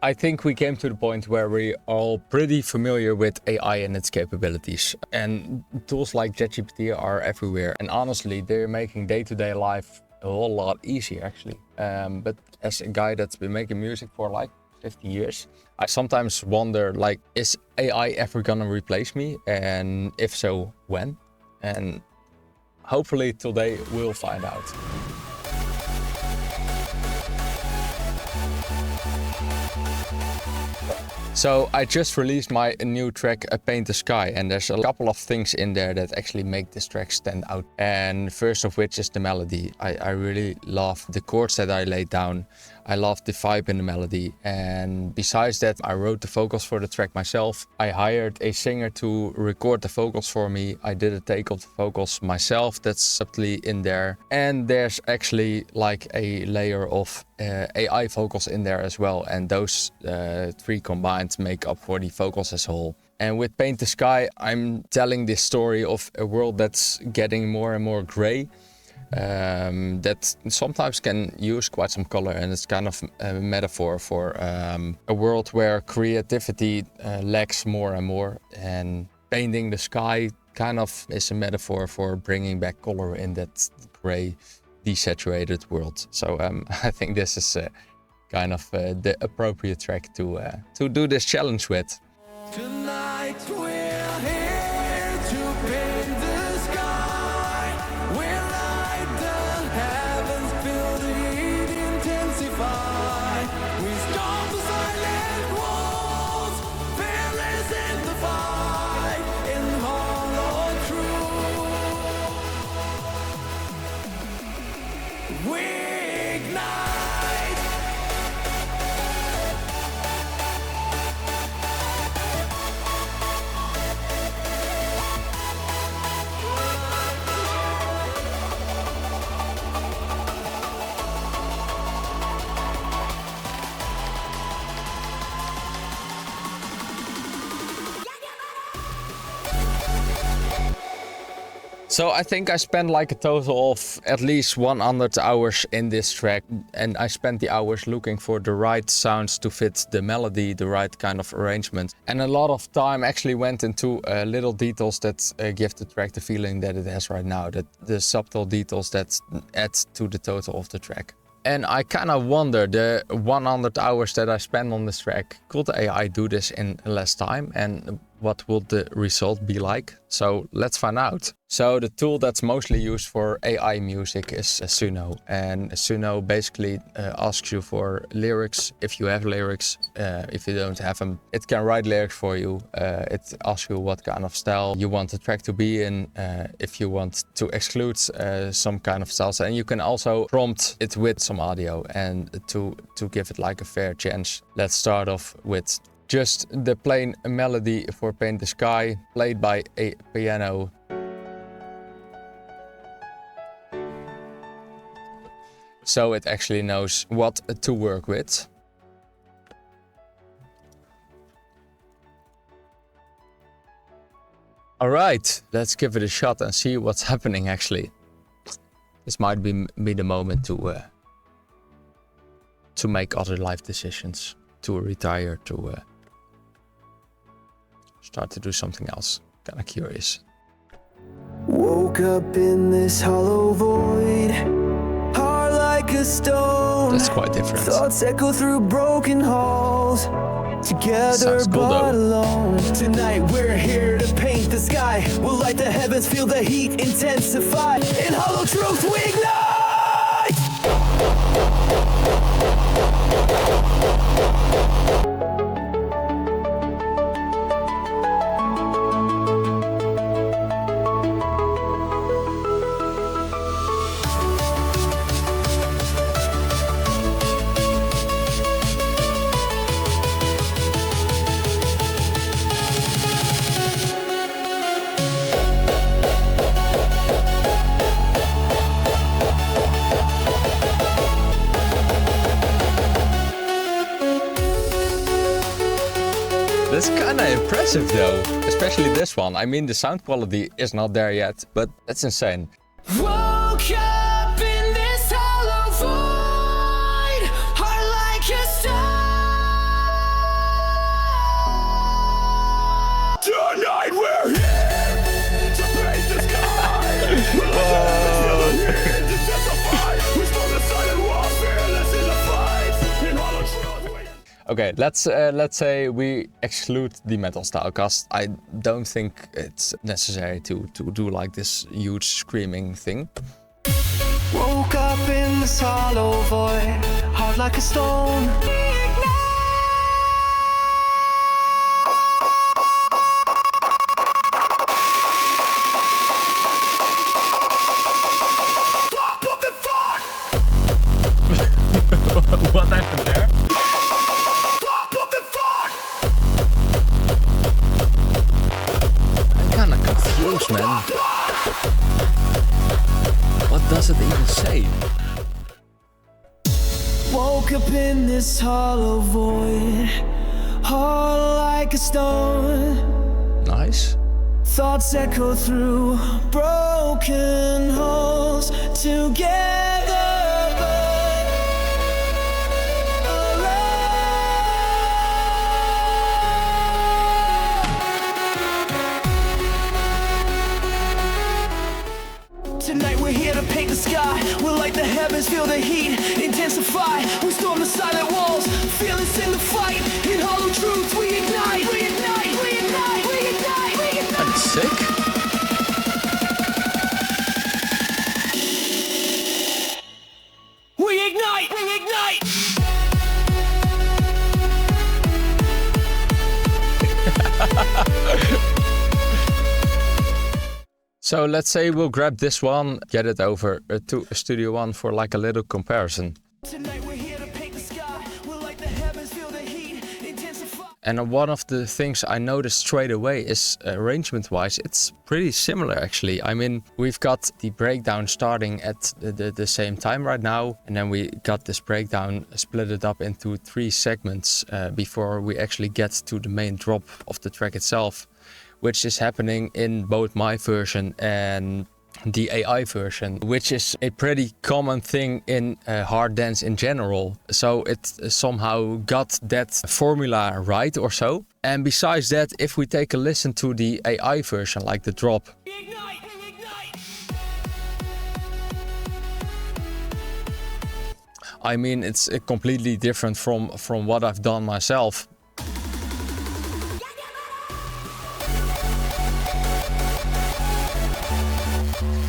I think we came to the point where we are all pretty familiar with AI and its capabilities. And tools like ChatGPT are everywhere. And honestly, they're making day-to-day life a whole lot easier, actually. But as a guy that's been making music for like 50 years, I sometimes wonder, like, is AI ever gonna replace me? And if so, when? And hopefully today we'll find out. So I just released my new track, Paint the Sky, and there's a couple of things in there that actually make this track stand out. And first of which is the melody. I really love the chords that I laid down. I love the vibe in the melody. And besides that, I wrote the vocals for the track myself. I hired a singer to record the vocals for me. I did a take of the vocals myself that's subtly in there. And there's actually like a layer of AI vocals in there as well. And those three combined make up for the vocals as a whole. And with Paint the Sky, I'm telling this story of a world that's getting more and more gray. That sometimes can use quite some color, and it's kind of a metaphor for a world where creativity lacks more and more, and painting the sky kind of is a metaphor for bringing back color in that gray, desaturated world. So I think this is kind of the appropriate track to do this challenge with. Tonight we're here to paint the sky. We'll light the heavens, feel the heat intensify. We storm the silent walls, fearless in the fight, in hollow truth. We ignite. So I think I spent like a total of at least 100 hours in this track, and I spent the hours looking for the right sounds to fit the melody, the right kind of arrangement. And a lot of time actually went into little details that give the track the feeling that it has right now, that the subtle details that add to the total of the track. And I kind of wonder, the 100 hours that I spent on this track, could AI do this in less time? And what would the result be like? So let's find out. So the tool that's mostly used for AI music is Suno. And Suno basically asks you for lyrics. If you have lyrics, if you don't have them, it can write lyrics for you. It asks you what kind of style you want the track to be in, if you want to exclude some kind of styles. And you can also prompt it with some audio and to give it like a fair chance. Let's start off with just the plain melody for Paint the Sky, played by a piano. So it actually knows what to work with. All right, let's give it a shot and see what's happening actually. This might be the moment to make other life decisions, to retire, to start to do something else. Kind of curious. Woke up in this hollow void, heart like a stone. That's quite different. Thoughts echo through broken halls, together Cool, but though. alone. Tonight we're here to paint the sky. We'll light the heavens, feel the heat intensify. In hollow truth we ignite. That's kind of impressive though, especially this one. I mean, the sound quality is not there yet, but that's insane. Woke up in this hollow void, heart like a Okay, let's say we exclude the metal style, cause I don't think it's necessary to do like this huge screaming thing. Woke up in this hollow void, hard like a stone. What happened there? I'm kinda confused, man. What does it even say? Woke up in this hollow void, hard like a stone. Nice. Thoughts echo through broken holes together. Tonight we're here to paint the sky. We'll light the heavens, feel the heat intensify. We storm the silent walls, fearless in the fight. In hollow truths we ignite. We ignite, we ignite, we ignite, we ignite. That's sick. We ignite, we ignite. So let's say we'll grab this one, get it over to Studio One for like a little comparison. Tonight we're here to paint the sky. We'll light the heavens, feel the heat intensify. And one of the things I noticed straight away is arrangement-wise, it's pretty similar actually. I mean, we've got the breakdown starting at the same time right now, and then we got this breakdown split it up into 3 segments before we actually get to the main drop of the track itself, which is happening in both my version and the AI version, which is a pretty common thing in hard dance in general. So it somehow got that formula right or so. And besides that, if we take a listen to the AI version, like the drop, Ignite, we ignite. I mean, it's completely different from what I've done myself.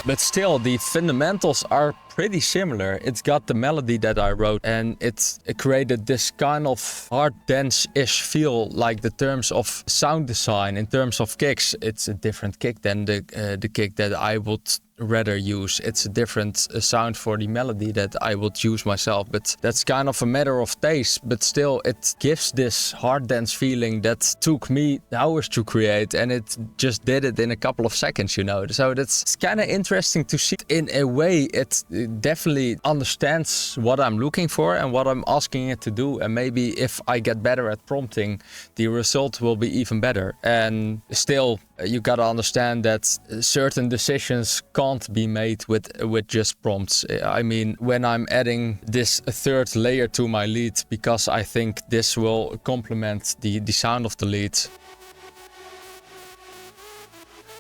But still, the fundamentals are pretty similar. It's got the melody that I wrote, and it created this kind of hard dance-ish feel, like the terms of sound design. In terms of kicks, it's a different kick than the kick that I would rather use. It's a different sound for the melody that I would use myself, but that's kind of a matter of taste. But still, it gives this hard dance feeling that took me hours to create, and it just did it in a couple of seconds, you know. So that's kind of interesting to see. In a way, it definitely understands what I'm looking for and what I'm asking it to do, and maybe if I get better at prompting, the result will be even better. And still, you gotta understand that certain decisions can't be made with just prompts. I mean, when I'm adding this 3rd layer to my lead, because I think this will complement the sound of the lead,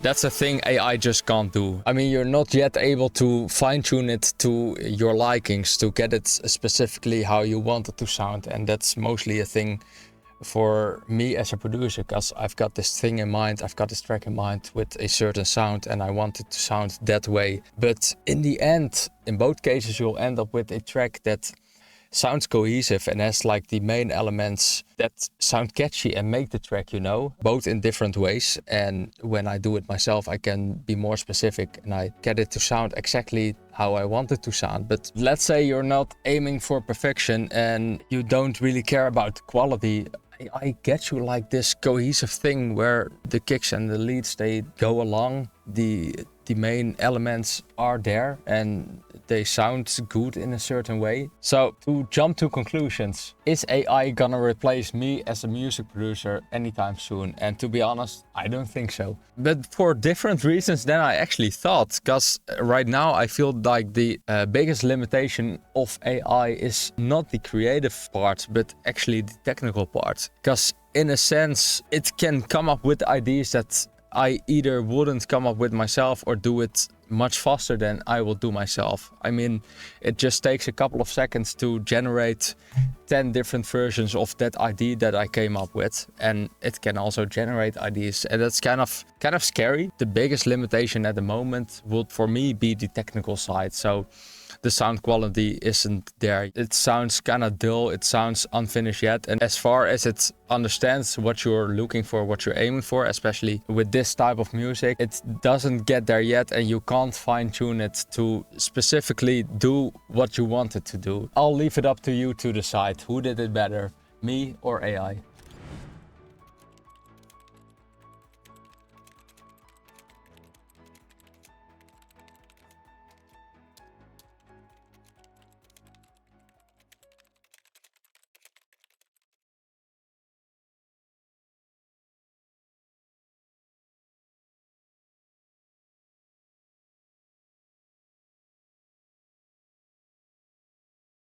that's a thing AI just can't do. I mean, you're not yet able to fine-tune it to your likings, to get it specifically how you want it to sound, and that's mostly a thing for me as a producer, because I've got this thing in mind, I've got this track in mind with a certain sound, and I want it to sound that way. But in the end, in both cases, you'll end up with a track that sounds cohesive and has like the main elements that sound catchy and make the track, you know, both in different ways. And when I do it myself, I can be more specific and I get it to sound exactly how I want it to sound. But let's say you're not aiming for perfection and you don't really care about the quality. I get you like this cohesive thing where the kicks and the leads, they go along, the main elements are there and they sound good in a certain way. So to jump to conclusions, is AI gonna replace me as a music producer anytime soon? And to be honest, I don't think so. But for different reasons than I actually thought, because right now I feel like the biggest limitation of AI is not the creative part, but actually the technical part. Because in a sense, it can come up with ideas that I either wouldn't come up with myself or do it much faster than I will do myself. I mean, it just takes a couple of seconds to generate 10 different versions of that idea that I came up with, and it can also generate ideas, and that's kind of scary. The biggest limitation at the moment would for me be the technical side. So the sound quality isn't there. It sounds kind of dull, it sounds unfinished yet. And as far as it understands what you're looking for, what you're aiming for, especially with this type of music, it doesn't get there yet, and you can't fine tune it to specifically do what you want it to do. I'll leave it up to you to decide who did it better, me or AI.